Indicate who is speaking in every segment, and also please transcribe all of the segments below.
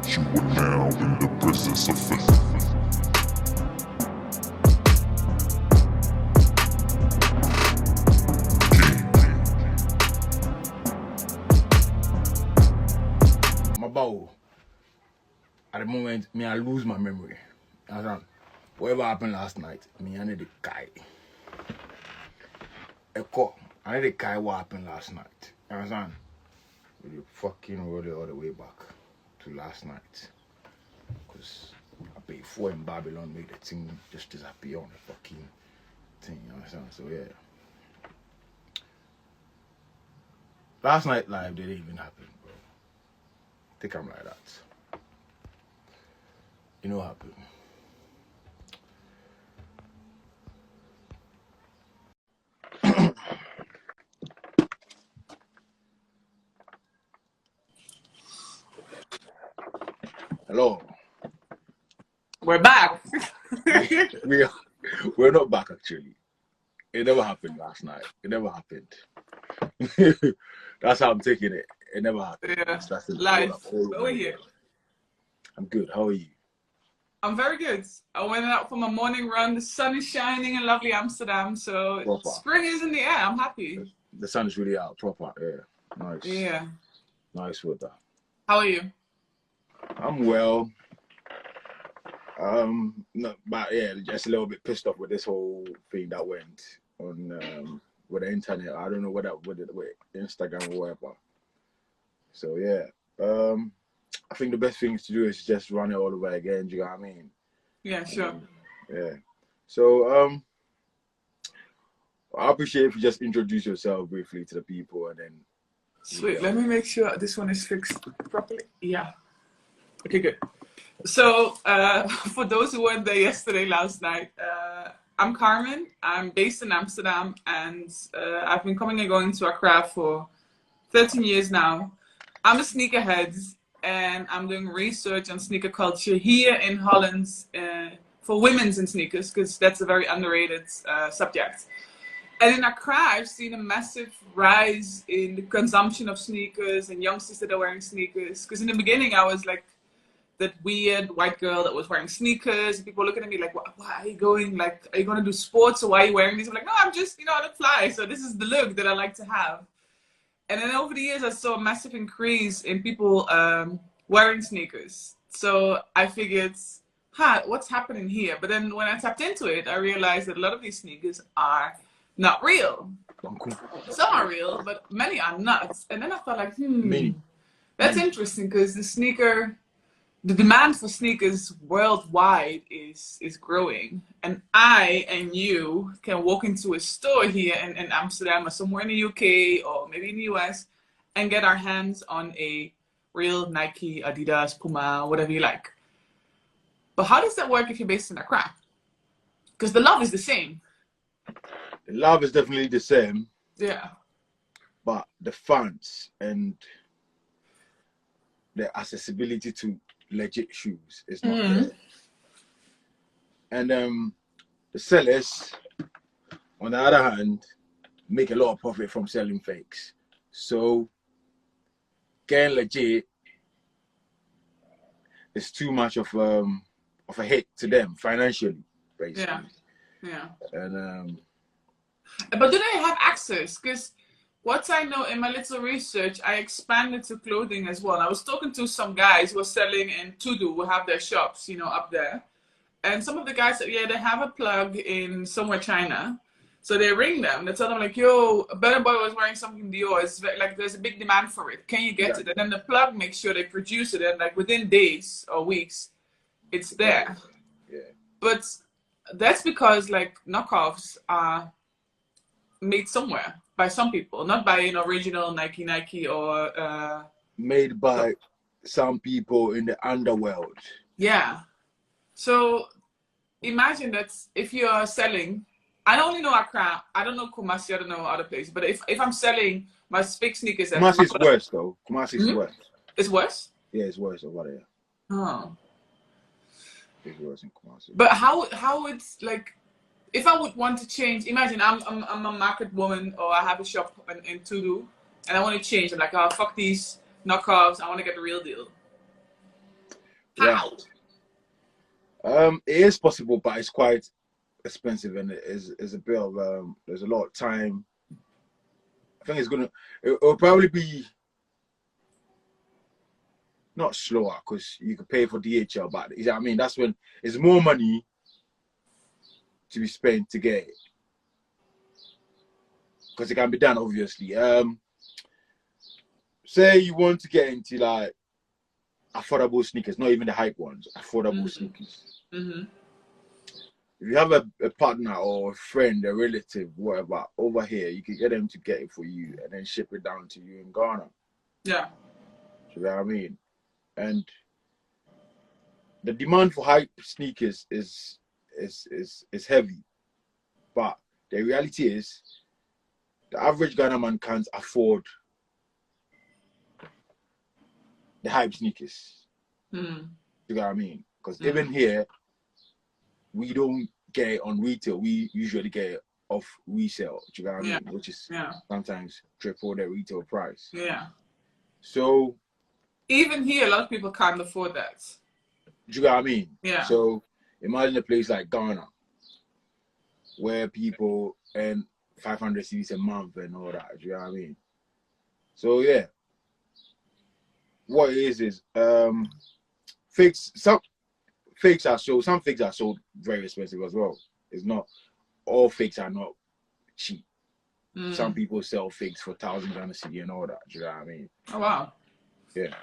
Speaker 1: You are now in the presence of fate.
Speaker 2: My bow. At the moment, me I lose my memory. Understand? Whatever happened last night, me I need the guy. Echo. I need the guy what happened last night. Understand? We fucking roll it all the way back to last night. Cause I paid for in Babylon made the thing just disappear on the fucking thing, you understand? So yeah. Last night live didn't even happen, bro. I think I'm like that. You know what happened? Hello.
Speaker 3: We're back.
Speaker 2: We're not back actually. It never happened last night. It never happened. That's how I'm taking it. It never happened.
Speaker 3: Yeah.
Speaker 2: That's
Speaker 3: Live. We're here.
Speaker 2: I'm good. How are you?
Speaker 3: I'm very good. I went out for my morning run. The sun is shining in lovely Amsterdam, so
Speaker 2: Proper.
Speaker 3: spring is in the air. I'm happy.
Speaker 2: The sun is really out. Proper. Yeah. Nice.
Speaker 3: Yeah.
Speaker 2: Nice with that.
Speaker 3: How are you?
Speaker 2: I'm well. No, but yeah, just a little bit pissed off with this whole thing that went on with the internet. I don't know what that with Instagram or whatever. So yeah, I think the best thing to do is just run it all over again. Do you know what I mean?
Speaker 3: Yeah, sure.
Speaker 2: Yeah. So I appreciate if you just introduce yourself briefly to the people and then.
Speaker 3: Sweet. Yeah. Let me make sure this one is fixed properly. Yeah. Okay, good. So for those who weren't there yesterday, last night, I'm Carmen. I'm based in Amsterdam, and I've been coming and going to Accra for 13 years now. I'm a sneakerhead, and I'm doing research on sneaker culture here in Holland for women's in sneakers, because that's a very underrated subject. And in Accra, I've seen a massive rise in the consumption of sneakers and youngsters that are wearing sneakers. Because in the beginning, I was like that weird white girl that was wearing sneakers. And people looking at me like, why are you going? Like, are you going to do sports or why are you wearing these? I'm like, no, I'm just, I look fly. So this is the look that I like to have. And then over the years, I saw a massive increase in people wearing sneakers. So I figured, what's happening here? But then when I tapped into it, I realized that a lot of these sneakers are not real. Some are real, but many are not. And then I thought like, that's interesting, because the demand for sneakers worldwide is growing. And I and you can walk into a store here in Amsterdam or somewhere in the UK or maybe in the US and get our hands on a real Nike, Adidas, Puma, whatever you like. But how does that work if you're based in Accra? Because the love is the same.
Speaker 2: The love is definitely the same.
Speaker 3: Yeah.
Speaker 2: But the funds and the accessibility to legit shoes is not there. And the sellers, on the other hand, make a lot of profit from selling fakes. So getting legit is too much of a hit to them financially, basically.
Speaker 3: Yeah.
Speaker 2: And
Speaker 3: but do they have access? Because what I know in my little research, I expanded to clothing as well. I was talking to some guys who are selling in Tudu, who have their shops, up there. And some of the guys said, they have a plug in somewhere China. So they ring them. They tell them like, yo, Burna Boy was wearing something Dior. It's like there's a big demand for it. Can you get it? And then the plug makes sure they produce it. And like within days or weeks, it's there.
Speaker 2: Yeah.
Speaker 3: But that's because like knockoffs are made somewhere by some people, not by an original Nike or
Speaker 2: made by some people in the underworld.
Speaker 3: Yeah. So imagine that if you're selling, I only know Accra, I don't know Kumasi, I don't know other places, but if I'm selling my fake sneakers,
Speaker 2: Kumasi is worse though. Kumasi is worse.
Speaker 3: It's worse?
Speaker 2: Yeah, it's worse over there.
Speaker 3: Oh.
Speaker 2: It's worse in Kumasi.
Speaker 3: But how it's like, if I would want to change, imagine I'm a market woman, or I have a shop in Tudu, and I want to change. I'm like, oh, fuck these knockoffs. I want to get the real deal. How?
Speaker 2: It is possible, but it's quite expensive, and it is a bit of there's a lot of time. I think it'll probably be not slower because you can pay for DHL, but you know what I mean, that's when it's more money to be spent to get it, because it can be done obviously. Say you want to get into like affordable sneakers, not even the hype ones, affordable sneakers.
Speaker 3: Mm-hmm.
Speaker 2: If you have a partner or a friend, a relative, whatever, over here, you can get them to get it for you and then ship it down to you in Ghana.
Speaker 3: Yeah.
Speaker 2: You know what I mean? And the demand for hype sneakers is heavy. But the reality is the average Ghana man can't afford the hype sneakers.
Speaker 3: Mm.
Speaker 2: You know what I mean? Because even here, we don't get it on retail. We usually get it off resale. Do you know what I mean? Which is sometimes triple the retail price.
Speaker 3: Yeah.
Speaker 2: So
Speaker 3: even here, a lot of people can't afford that.
Speaker 2: Do you know what I mean?
Speaker 3: Yeah.
Speaker 2: So imagine a place like Ghana, where people earn 500 cedis a month and all that. Do you know what I mean? So yeah, what it is fakes. Some fakes are sold very expensive as well. It's not all fakes are not cheap. Some people sell fakes for thousands on a cedi and all that. Do you know what I mean?
Speaker 3: Oh wow.
Speaker 2: Yeah.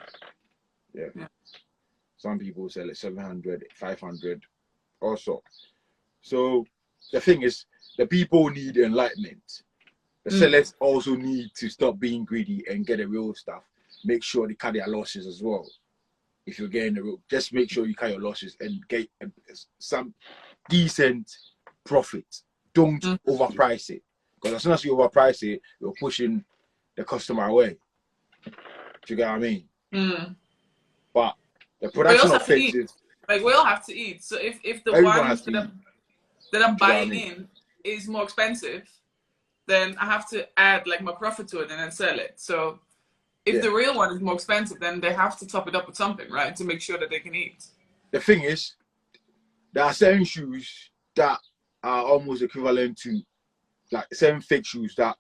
Speaker 2: Some people sell it 700, 500 also. So the thing is, the people need enlightenment. The sellers also need to stop being greedy and get the real stuff. Make sure they cut their losses as well. If you're getting the real, just make sure you cut your losses and get some decent profit. Don't overprice it. Because as soon as you overprice it, you're pushing the customer away. Do you get what I mean? But the production of fakes is
Speaker 3: like we all have to eat. So if the ones that I'm buying in is more expensive, then I have to add like my profit to it and then sell it. So if the real one is more expensive, then they have to top it up with something, right? To make sure that they can eat.
Speaker 2: The thing is, there are certain shoes that are almost equivalent to, like certain fake shoes that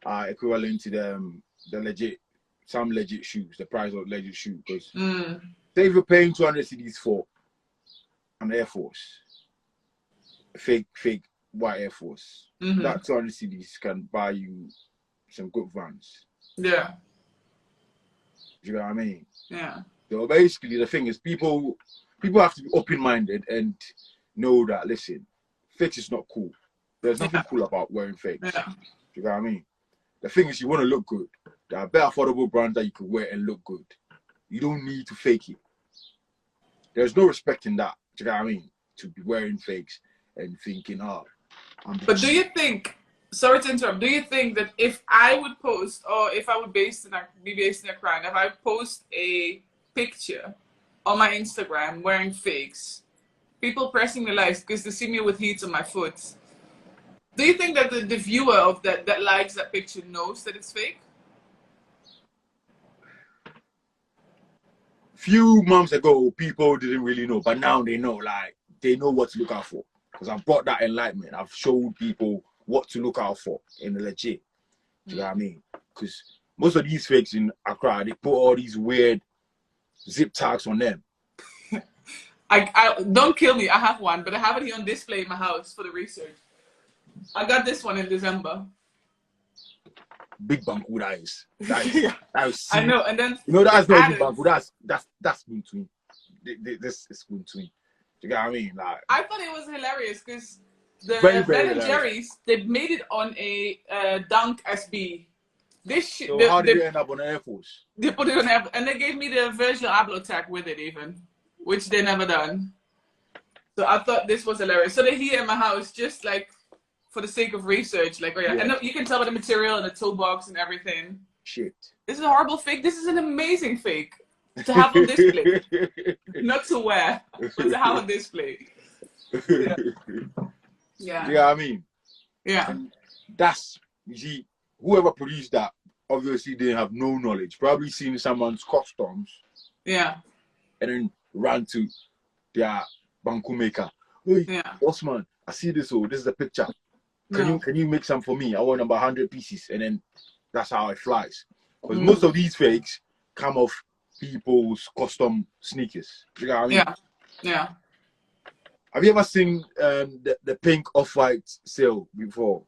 Speaker 2: are equivalent to the some legit shoes, the price of legit shoe. Because say if you're paying 200 cedis for an Air Force, fake white Air Force, that 200 cedis can buy you some good Vans.
Speaker 3: Yeah.
Speaker 2: You know what I mean?
Speaker 3: Yeah.
Speaker 2: So basically, the thing is, people have to be open-minded and know that, listen, fakes is not cool. There's nothing cool about wearing fakes.
Speaker 3: Yeah.
Speaker 2: You know what I mean? The thing is, you want to look good. There are better affordable brands that you could wear and look good. You don't need to fake it. There's no respect in that. Do you know what I mean? To be wearing fakes and thinking,
Speaker 3: But do you think, sorry to interrupt, do you think that if I would post, or if I would be based in Accra, if I post a picture on my Instagram wearing fakes, people pressing the likes because they see me with heat on my foot, do you think that the viewer of that likes that picture knows that it's fake?
Speaker 2: Few months ago, people didn't really know, but now they know. Like, they know what to look out for. Because I've brought that enlightenment. I've showed people what to look out for in the legit. Do you know what I mean? Because most of these fakes in Accra, they put all these weird zip tags on them.
Speaker 3: I don't kill me. I have one, but I have it here on display in my house for the research. I got this one in December.
Speaker 2: Big Banku, that is. That is
Speaker 3: I know, and then
Speaker 2: that's not Big Banku. That's Spoon Twin. This is Spoon Twin. You know what I mean? Like,
Speaker 3: I thought it was hilarious because the
Speaker 2: very
Speaker 3: Ben & Jerry's, they made it on a Dunk SB.
Speaker 2: So how did it end up on Air Force?
Speaker 3: They put it on Air, and they gave me the Virgil Abloh tag with it even, which they never done. So I thought this was hilarious. So they're here in my house just like for the sake of research. Like, and you can tell by the material and the toe box and everything.
Speaker 2: Shit.
Speaker 3: This is a horrible fake. This is an amazing fake to have on display. Not to wear, but to have on display. Yeah.
Speaker 2: You know what I mean?
Speaker 3: Yeah.
Speaker 2: And that's, you see, whoever produced that obviously didn't have no knowledge. Probably seen someone's customs.
Speaker 3: Yeah.
Speaker 2: And then run to their banku maker. Hey,
Speaker 3: Yeah.
Speaker 2: Osman, I see this. Oh, this is the picture. Can you make some for me? I want about 100 pieces, and then that's how it flies. Because most of these fakes come off people's custom sneakers. You know what I mean?
Speaker 3: Yeah. Yeah.
Speaker 2: Have you ever seen the pink off-white sale before?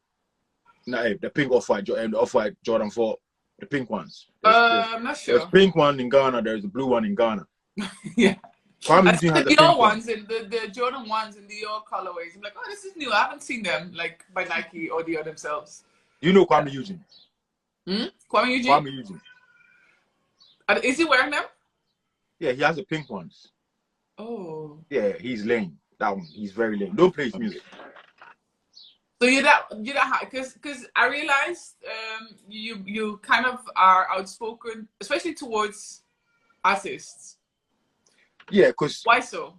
Speaker 2: No, the pink off-white, the off-white Jordan 4, the pink ones.
Speaker 3: I'm not
Speaker 2: There's
Speaker 3: sure.
Speaker 2: pink one in Ghana. There's a blue one in Ghana.
Speaker 3: Yeah.
Speaker 2: Kwame
Speaker 3: I
Speaker 2: Eugene
Speaker 3: think
Speaker 2: has
Speaker 3: the
Speaker 2: the
Speaker 3: Dior
Speaker 2: pink one.
Speaker 3: ones and the Jordan ones in the Dior colorways. I'm like, oh, this is new. I haven't seen them like by Nike or Dior themselves.
Speaker 2: You know Kwame Eugene?
Speaker 3: Kwame Eugene?
Speaker 2: Kwame Eugene.
Speaker 3: Is he wearing them?
Speaker 2: Yeah, he has the pink ones.
Speaker 3: Oh.
Speaker 2: Yeah, he's lame. That one, he's very lame. Don't play his music.
Speaker 3: So you're that because I realized you kind of are outspoken, especially towards artists.
Speaker 2: Yeah, because
Speaker 3: Why so?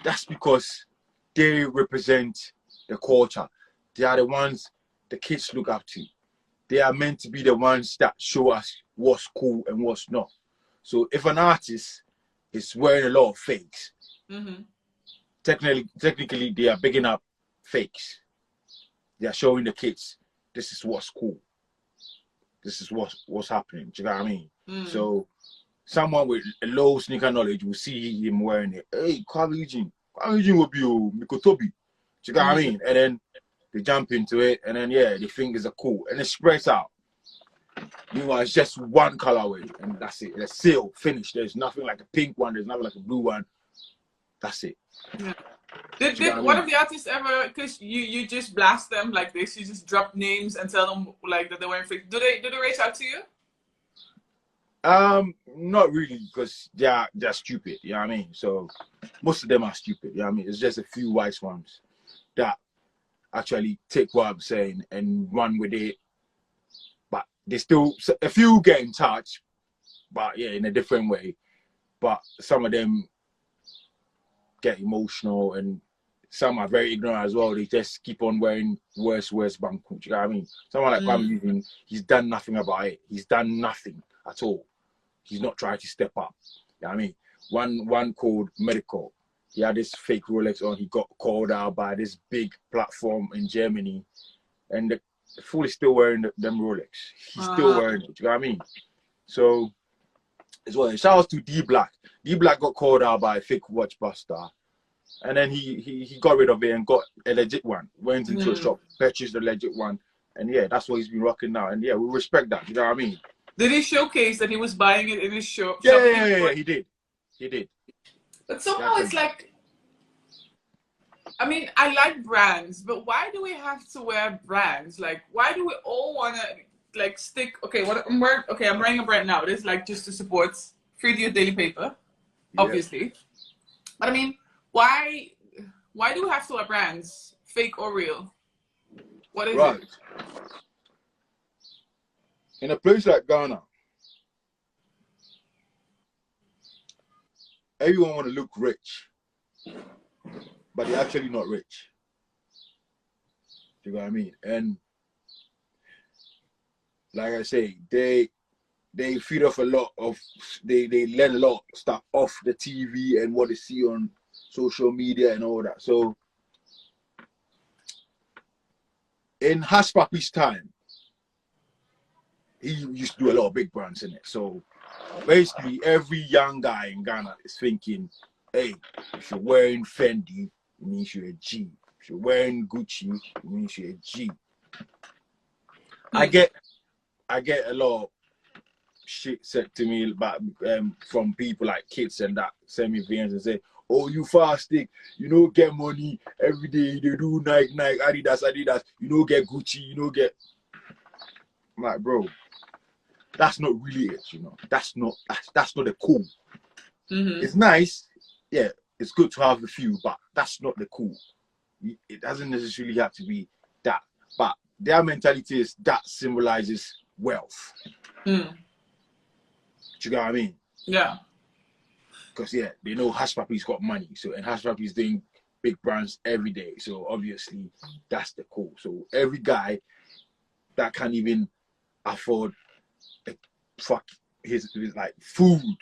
Speaker 2: that's because they represent the culture. They are the ones the kids look up to. They are meant to be the ones that show us what's cool and what's not. So if an artist is wearing a lot of fakes, technically they are bigging up fakes. They are showing the kids this is what's cool. This is what's happening. Do you know what I mean? So someone with a low sneaker knowledge will see him wearing it. Hey, Kwame Eugene will be Mikotobi. Do you know what I mean? And then they jump into it, and then yeah, the fingers are cool, and it spreads out. Meanwhile, it's just one colorway, and that's it. It's sealed, finished. There's nothing like a pink one. There's nothing like a blue one. That's it.
Speaker 3: Yeah. Did one of the artists ever? Because you just blast them like this. You just drop names and tell them like that they're wearing fake. Do they reach out to you?
Speaker 2: Not really, because they're stupid. You know what I mean? So most of them are stupid. You know what I mean? It's just a few wise ones that actually take what I'm saying and run with it. But they still, a few get in touch, but yeah, in a different way. But some of them get emotional, and some are very ignorant as well. They just keep on wearing worse banku. You know what I mean? Someone like Kwame Eugene, he's done nothing about it. He's done nothing at all. He's not trying to step up. You know what I mean? One called Medical. He had this fake Rolex on. He got called out by this big platform in Germany, and the fool is still wearing them Rolex. He's still wearing it. You know what I mean? So, as well. Shout out to D Black. D Black got called out by a fake watch buster, and then he got rid of it and got a legit one. Went into a shop, purchased a legit one, and yeah, that's what he's been rocking now. And yeah, we respect that. You know what I mean?
Speaker 3: Did he showcase that he was buying it in his shop?
Speaker 2: Yeah, he did. He did.
Speaker 3: But somehow it's like, I mean, I like brands, but why do we have to wear brands? Like, why do we all want to like stick? Okay, I'm wearing a brand now. It is like just to support Free Youth Daily Paper, obviously. But I mean, why do we have to wear brands, fake or real? What is it?
Speaker 2: In a place like Ghana, everyone want to look rich, but they're actually not rich. You know what I mean? And like I say, they feed off a lot of, they learn a lot of stuff off the TV and what they see on social media and all that. So in Hush Papi's time, he used to do a lot of big brands in it. So basically, every young guy in Ghana is thinking, hey, if you're wearing Fendi, it means you're a G. If you're wearing Gucci, it means you're a G. I get a lot of shit said to me about from people like kids and that send me VMs and say, oh, you fasting, you know, get money every day, they do Nike, Adidas, you know, get Gucci, you know, get. I'm like, bro, that's not really it, you know. That's not the cool. It's nice, yeah, it's good to have a few, but that's not the cool. It doesn't necessarily have to be that. But their mentality is that symbolizes wealth. Do you know what I mean?
Speaker 3: Yeah.
Speaker 2: Because yeah, they know Hush Papi's got money. So and Hush Papi's doing big brands every day. So obviously that's the cool. So every guy that can't even afford his like food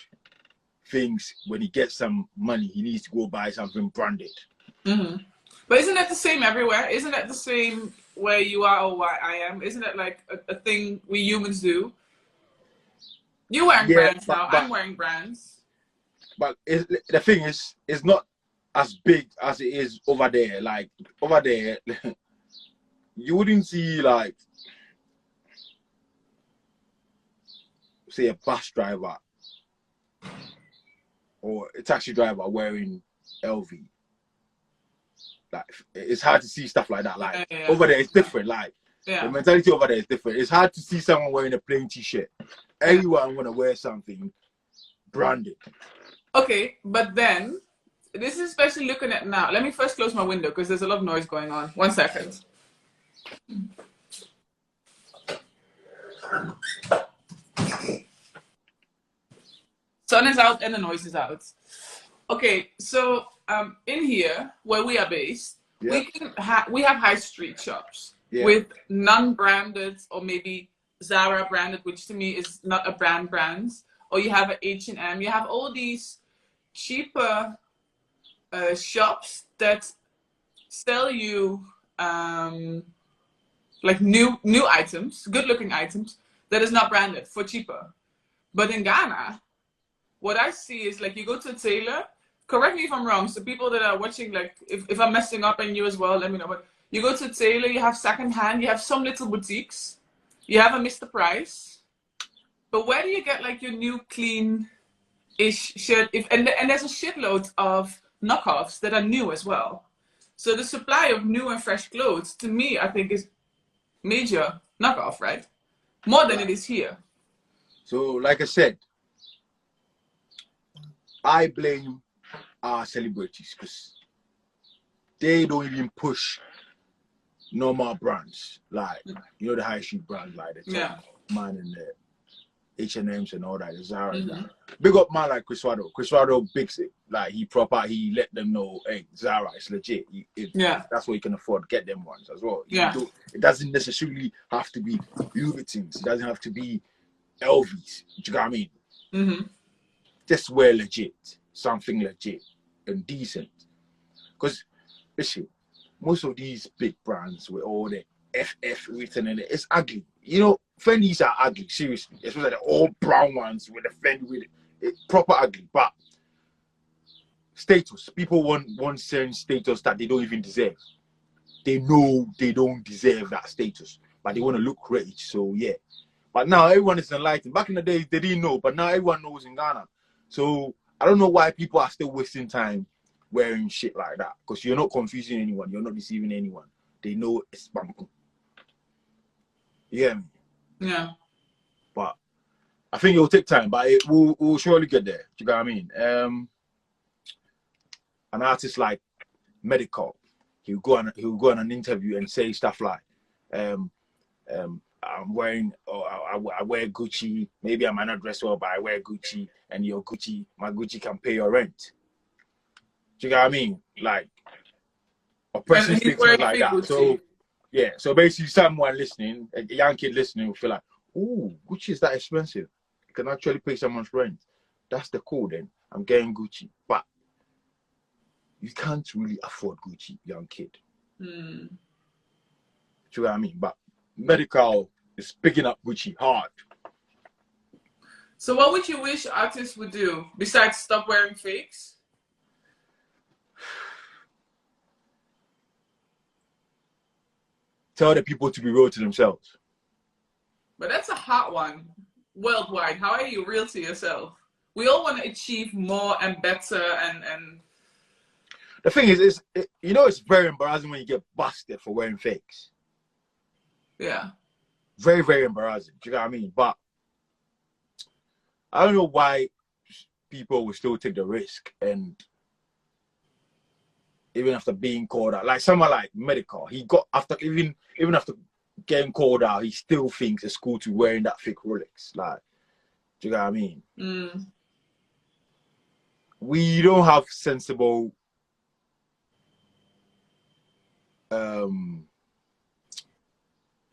Speaker 2: thinks when he gets some money, he needs to go buy something branded.
Speaker 3: Mm-hmm. But isn't that the same everywhere? Isn't that the same where you are or where I am? Isn't that like a thing we humans do? You're wearing
Speaker 2: Yeah,
Speaker 3: brands now. I'm wearing brands.
Speaker 2: But the thing is, it's not as big as it is over there. Like over there, you wouldn't see like, say, a bus driver or a taxi driver wearing LV. Like it's hard to see stuff like that. Like over there, it's different. Like the mentality over there is different. It's hard to see someone wearing a plain t-shirt. Everyone wanna wear something branded.
Speaker 3: Okay, but then this is especially looking at now. Let me first close my window because there's a lot of noise going on. 1 second. Sun is out and the noise is out. Okay, so in here where we are based, we have high street shops with non-branded or maybe Zara branded, which to me is not a brand. Or you have an H&M. You have all these cheaper shops that sell you like new items, good-looking items that is not branded for cheaper. But in Ghana, what I see is like you go to a tailor. Correct me if I'm wrong. So people that are watching, like if I'm messing up and you as well, let me know. But you go to a tailor, you have secondhand, you have some little boutiques, you have a Mr. Price. But where do you get like your new clean-ish shirt? And there's a shitload of knockoffs that are new as well. So the supply of new and fresh clothes, to me, I think is major knockoff, right? More than it is here.
Speaker 2: So, like I said, I blame our celebrities because they don't even push normal brands like the high street brands like the Top Man and the H&M's and all that, the Zara. Like. Big up man like Chris Wado. Chris Wado bigs it. Like he let them know, hey, Zara is legit. That's what you can afford, get them ones as well. It doesn't necessarily have to be Louis Vuittons. It doesn't have to be LVs. Do you know what I mean?
Speaker 3: Mm-hmm.
Speaker 2: Just wear legit, something legit and decent. Because, listen, most of these big brands with all the FF written in it, it's ugly. Fendi's are ugly, seriously. Especially the all brown ones with the Fendi with it. It's proper ugly. But status, people want certain status that they don't even deserve. They know they don't deserve that status, but they want to look rich. So yeah. But now everyone is enlightened. Back in the days, they didn't know, but now everyone knows in Ghana. So I don't know why people are still wasting time wearing shit like that. Because you're not confusing anyone. You're not deceiving anyone. They know it's bamboo. Yeah.
Speaker 3: Yeah.
Speaker 2: But I think it'll take time, but we'll surely get there. Do you know what I mean? An artist like Medical, he'll go on an interview and say stuff like, I'm wearing, or I wear Gucci. Maybe I might not dress well, but I wear Gucci, and my Gucci can pay your rent. Do you know what I mean? Like, oppressing statements like that. Gucci. So, yeah. So basically, someone listening, a young kid listening, will feel like, "Ooh, Gucci is that expensive? You can actually pay someone's rent. That's the cool. Then I'm getting Gucci, but you can't really afford Gucci, young kid." Do you know what I mean? But Medical is picking up Gucci hard.
Speaker 3: So what would you wish artists would do besides stop wearing fakes?
Speaker 2: Tell the people to be real to themselves.
Speaker 3: But that's a hot one worldwide. How are you real to yourself? We all want to achieve more and better and
Speaker 2: the thing is, it's very embarrassing when you get busted for wearing fakes.
Speaker 3: Yeah.
Speaker 2: Very, very embarrassing. Do you know what I mean? But I don't know why people will still take the risk, and even after being called out, like someone like Medical, he got even after getting called out, he still thinks it's cool to wearing that fake Rolex. Like, do you know what I mean? We don't have sensible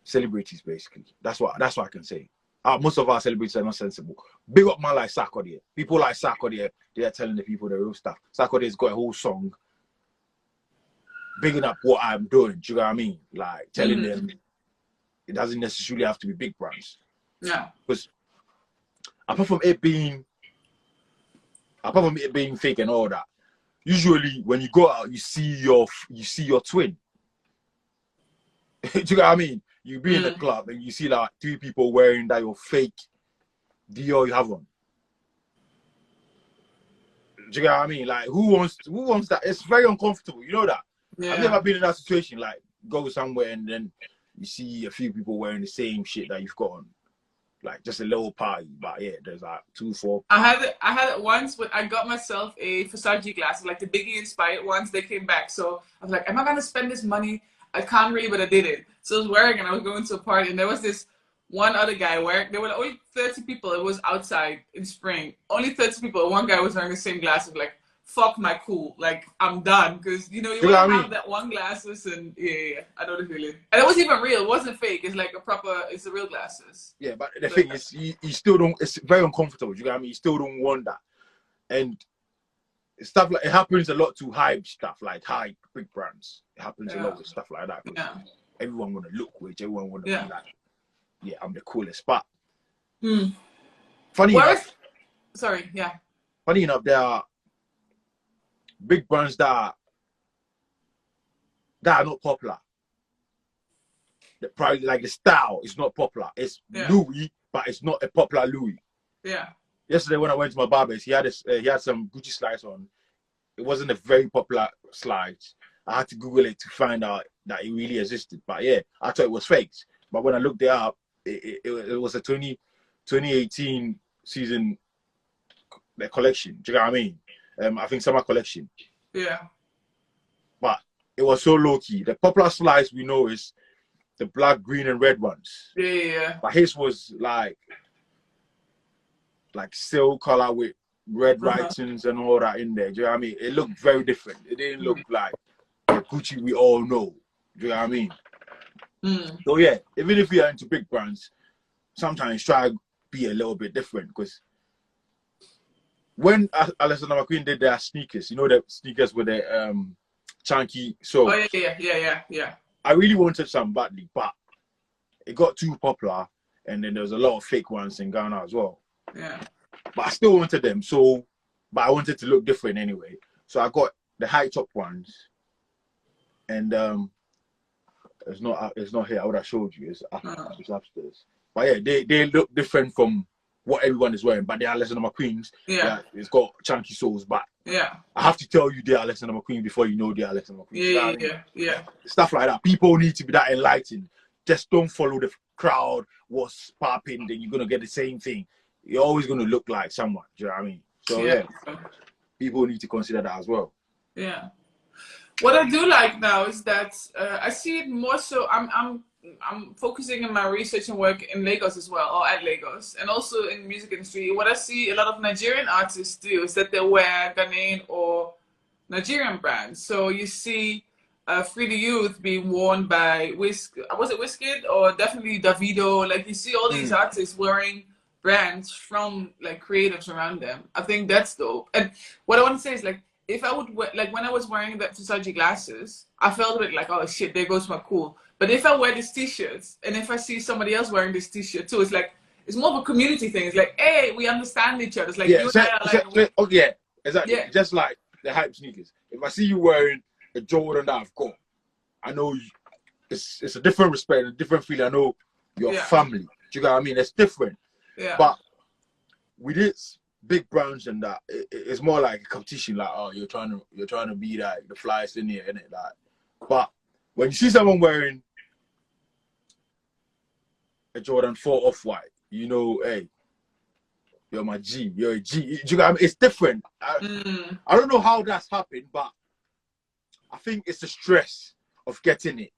Speaker 2: celebrities, basically. That's what I can say. most of our celebrities are not sensible. Big up man like Sarkodie. People like Sarkodie, they are telling the people the real stuff. Sarkodie's got a whole song bigging up what I'm doing. Do you know what I mean? Like telling them it doesn't necessarily have to be big brands.
Speaker 3: Yeah.
Speaker 2: Because apart from it being fake and all that, usually when you go out, you see your twin. Do you know what I mean? You be in the club and you see like 3 people wearing that your fake Dior you have on. Do you know what I mean? Like who wants that? It's very uncomfortable. You know that. Yeah. I've never been in that situation. Like go somewhere and then you see a few people wearing the same shit that you've got on. Like just a little party, but yeah, there's like 2, 4.
Speaker 3: I had it once, but I got myself a Versace glasses, like the Biggie inspired ones. They came back, so I was like, am I gonna spend this money? I can't really, but I did it. So I was wearing, and I was going to a party, and there was this one other guy wearing. There were only 30 people. It was outside in spring. Only 30 people. One guy was wearing the same glasses. Like, fuck my cool. Like, I'm done, because you want to have that one glasses, and yeah, I know the feeling. And it wasn't even real. It wasn't fake. It's like it's the real glasses.
Speaker 2: Yeah, but the thing is, you still don't. It's very uncomfortable. You know what I mean? You still don't want that, and stuff like it happens a lot to hype stuff, like hype big brands. It happens a lot with stuff like that.
Speaker 3: Yeah.
Speaker 2: Everyone want to look rich. Everyone want to be like, yeah, I'm the coolest. But funny enough, there are big brands that are not popular. Probably like the style is not popular. It's Louis, but it's not a popular Louis.
Speaker 3: Yeah.
Speaker 2: Yesterday when I went to my barber's, he had some Gucci slides on. It wasn't a very popular slides. I had to Google it to find out that it really existed. But yeah, I thought it was fake. But when I looked it up, it was a 2018 season collection. Do you know what I mean? I think summer collection.
Speaker 3: Yeah.
Speaker 2: But it was so low key. The popular slides we know is the black, green, and red ones.
Speaker 3: Yeah.
Speaker 2: But his was like silk color with red writings and all that in there. Do you know what I mean? It looked very different. It didn't look like the Gucci we all know. Do you know what I mean? So yeah, even if we are into big brands, sometimes try to be a little bit different, because when Alexander McQueen did their sneakers, the sneakers with the chunky soles.
Speaker 3: Oh yeah.
Speaker 2: I really wanted some badly, but it got too popular, and then there was a lot of fake ones in Ghana as well.
Speaker 3: Yeah.
Speaker 2: But I still wanted them, but I wanted to look different anyway. So I got the high top ones, and it's not here. I would have showed you. It's upstairs. But yeah, they look different from what everyone is wearing. But they are Alexander McQueen's.
Speaker 3: Yeah.
Speaker 2: It's got chunky soles, but
Speaker 3: yeah, I
Speaker 2: have to tell you they are Alexander McQueen before you know they are Alexander McQueen.
Speaker 3: Yeah.
Speaker 2: Stuff like that. People need to be that enlightened. Just don't follow the crowd. What's popping? Then you're gonna get the same thing. You're always gonna look like someone. Do you know what I mean? So yeah, people need to consider that as well.
Speaker 3: Yeah. What I do like now is that I see it more so. I'm focusing in my research and work in Lagos as well, or at Lagos, and also in the music industry. What I see a lot of Nigerian artists do is that they wear Ghanaian or Nigerian brands. So you see Free the Youth being worn by was it Wizkid or definitely Davido? Like you see all these artists wearing brands from like creatives around them. I think that's dope. And what I want to say is like, if I would wear, like when I was wearing that Versace glasses, I felt a bit like, oh shit, there goes my cool. But if I wear these t-shirts and if I see somebody else wearing this t-shirt too, it's like, it's more of a community thing. It's like, hey, we understand each other. It's like,
Speaker 2: exactly. Yeah. Just like the hype sneakers. If I see you wearing a Jordan that I've got, I know it's a different respect, a different feeling. I know your family. Do you know what I mean? It's different.
Speaker 3: Yeah.
Speaker 2: But with this big brands and that, it's more like a competition. Like, oh, you're trying to be like the flyest in here, innit? Like, but when you see someone wearing a Jordan 4 Off-White, hey, you're my G. You're a G. Do you know what I mean? It's different. I don't know how that's happened, but I think it's the stress of getting it.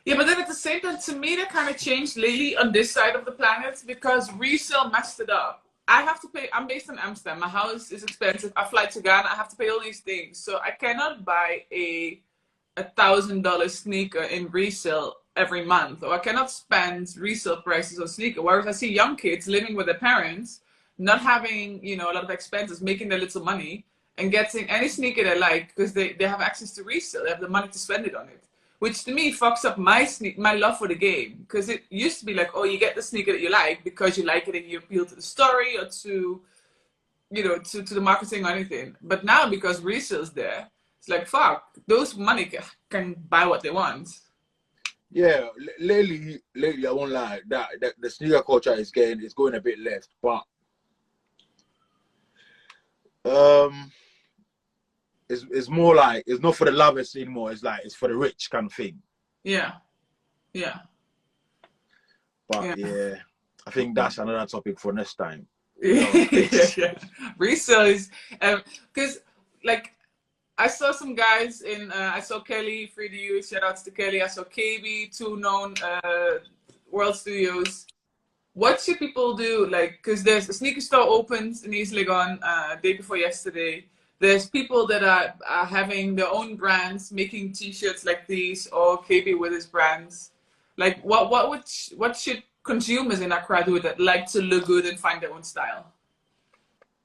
Speaker 3: Yeah, but then at the same time, to me, that kind of changed lately on this side of the planet because resale messed it up. I have to pay. I'm based in Amsterdam. My house is expensive. I fly to Ghana. I have to pay all these things. So I cannot buy a $1,000 sneaker in resale every month, or I cannot spend resale prices on sneakers. Whereas I see young kids living with their parents, not having, you know, a lot of expenses, making their little money and getting any sneaker they like because they have access to resale. They have the money to spend it on it. Which to me fucks up my love for the game. Because it used to be like, oh, you get the sneaker that you like because you like it and you appeal to the story or to, you know, to the marketing or anything. But now because resale's there, it's like, fuck, those money can buy what they want.
Speaker 2: Yeah, lately, I won't lie, that the sneaker culture is going a bit left, but it's more like it's not for the lovers anymore. It's like it's for the rich kind of thing.
Speaker 3: Yeah, yeah.
Speaker 2: But yeah, I think that's another topic for next time.
Speaker 3: Yeah. Resale is because like I saw some guys in I saw Kelly, Free to Use, shout outs to Kelly. I saw KB, two known World Studios. What should people do? Like, because there's a sneaker store opens in East Legon day before yesterday. There's people that are having their own brands, making T-shirts like these, or KB with his brands. Like, what should consumers in Accra do that like to look good and find their own style?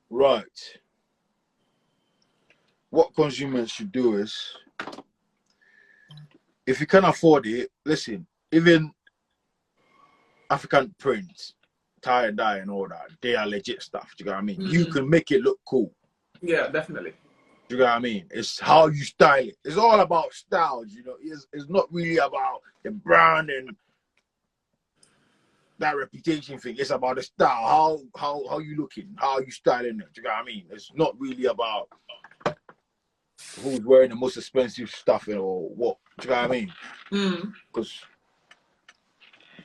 Speaker 2: Right. What consumers should do is, if you can afford it, listen, even African prints, tie and dye and all that, they are legit stuff. Do you know what I mean? Mm-hmm. You can make it look cool.
Speaker 3: Yeah, definitely.
Speaker 2: Do you know what I mean? It's how you style it. It's all about styles, you know. It's not really about the brand and that reputation thing. It's about the style, how you looking, how you styling it. Do you know what I mean? It's not really about who's wearing the most expensive stuff or what. Do you know what I mean? Because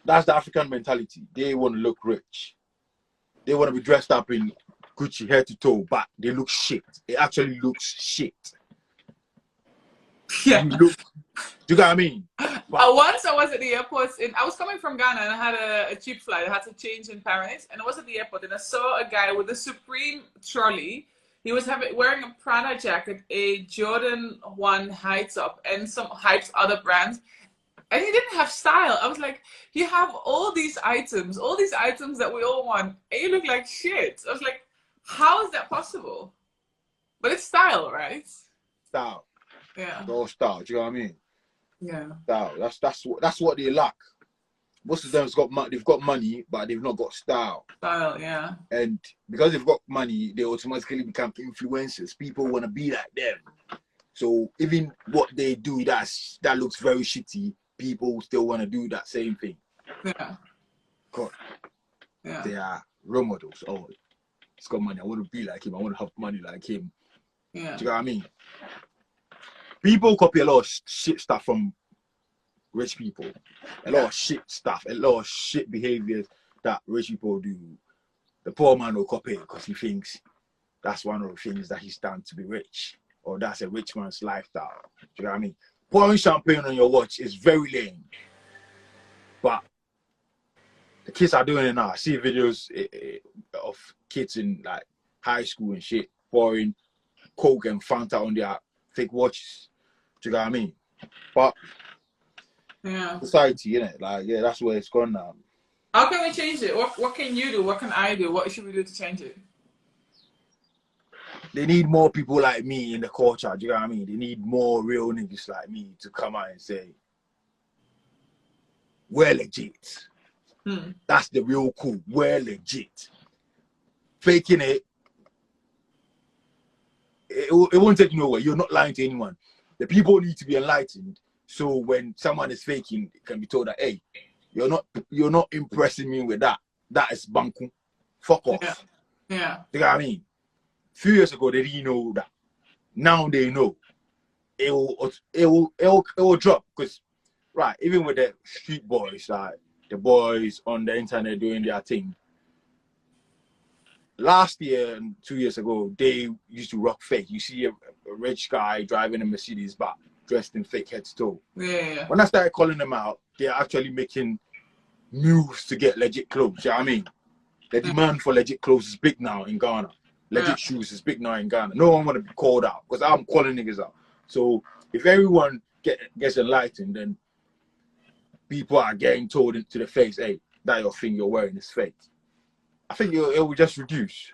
Speaker 2: that's the African mentality. They want to look rich. They want to be dressed up in Gucci head to toe, but they look shit. It actually looks shit.
Speaker 3: Yeah.
Speaker 2: Do you know what I mean?
Speaker 3: Once I was at the airport, I was coming from Ghana and I had a cheap flight. I had to change in Paris, and I was at the airport and I saw a guy with a Supreme trolley. He was wearing a Prada jacket, a Jordan 1 high top, and some Hype's other brands. And he didn't have style. I was like, you have all these items that we all want, and you look like shit. I was like, how is that possible? But it's style, right?
Speaker 2: Style.
Speaker 3: Yeah.
Speaker 2: It's all style. Do you know what I mean?
Speaker 3: Yeah.
Speaker 2: Style. That's what they lack. Most of them they've got money, but they've not got style.
Speaker 3: Style, yeah.
Speaker 2: And because they've got money, they automatically become influencers. People want to be like them. So even what they do that looks very shitty, people still want to do that same thing.
Speaker 3: Yeah.
Speaker 2: God.
Speaker 3: Yeah.
Speaker 2: They are role models. Oh, he's got money. I want to be like him. I want to have money like him.
Speaker 3: Yeah.
Speaker 2: Do you know what I mean? People copy a lot of shit stuff from rich people. A lot of shit stuff. A lot of shit behaviors that rich people do. The poor man will copy it because he thinks that's one of the things that he's done to be rich. Or that's a rich man's lifestyle. Do you know what I mean? Pouring champagne on your watch is very lame. But the kids are doing it now. I see videos of kids in like high school and shit pouring Coke and Fanta on their fake watches. Do you know what I mean? But
Speaker 3: yeah,
Speaker 2: society, innit? Like, yeah, that's where it's gone now.
Speaker 3: How can we change it? What can you do? What can I do? What should we do to change it?
Speaker 2: They need more people like me in the culture. Do you know what I mean? They need more real niggas like me to come out and say, we're legit. That's the real cool. We're legit. Faking it, it won't take you nowhere. You're not lying to anyone. The people need to be enlightened. So when someone is faking, it can be told that, hey, you're not impressing me with that. That is banku. Fuck off.
Speaker 3: Yeah. Yeah.
Speaker 2: You know what I mean? A few years ago, they didn't know that. Now they know. It will drop because, right, even with the street boys, like the boys on the internet doing their thing. Last year and 2 years ago, they used to rock fake. You see a rich guy driving a Mercedes, but dressed in fake head to toe.
Speaker 3: Yeah.
Speaker 2: When I started calling them out, they're actually making moves to get legit clothes. You know what I mean? The demand for legit clothes is big now in Ghana. Legit shoes is big now in Ghana. No one want to be called out because I'm calling niggas out. So if everyone gets enlightened, then people are getting told into the face, hey, that your thing you're wearing is fake. I think it will just reduce.